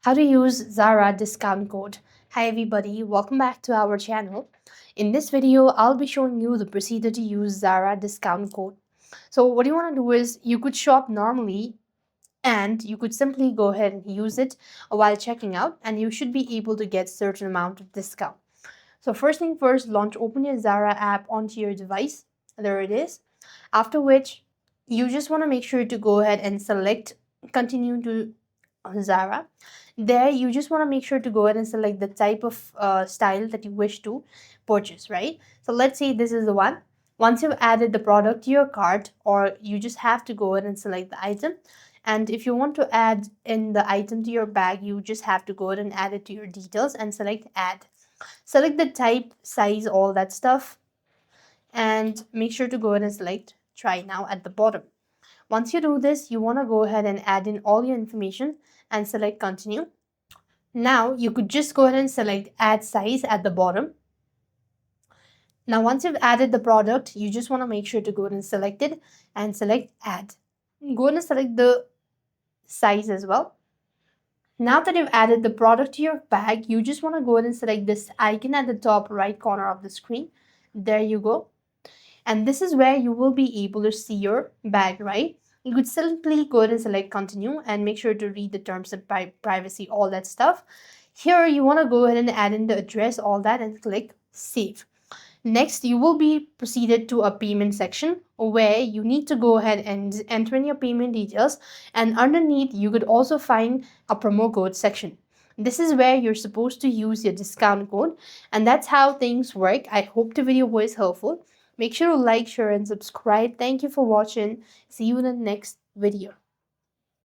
How to use Zara discount code. Hi everybody, welcome back to our channel. In this video, I'll be showing you the procedure to use Zara discount code. So what you want to do is you could shop normally and you could simply go ahead and use it while checking out, and you should be able to get certain amount of discount. So first thing first, open your Zara app onto your device. There it is. After which you just want to make sure to go ahead and select continue to Zara. There, you just want to make sure to go ahead and select the type of style that you wish to purchase, right? So let's say this is the one. Once you've added the product to your cart, or you just have to go ahead and select the item. And if you want to add in the item to your bag, you just have to go ahead and add it to your details and select add. Select the type, size, all that stuff, and make sure to go ahead and select try now at the bottom. Once you do this, you want to go ahead and add in all your information and select continue. Now you could just go ahead and select add size at the bottom. Now once you've added the product, you just want to make sure to go ahead and select it and select add. Go ahead and select the size as well. Now that you've added the product to your bag, you just want to go ahead and select this icon at the top right corner of the screen. There you go. And this is where you will be able to see your bag, right? You could simply go ahead and select continue and make sure to read the terms of privacy, all that stuff. Here you want to go ahead and add in the address, all that, and click save. Next, you will be proceeded to a payment section where you need to go ahead and enter in your payment details, and underneath you could also find a promo code section. This is where you're supposed to use your discount code, and that's how things work. I hope the video was helpful. Make sure to like, share, and subscribe. Thank you for watching. See you in the next video.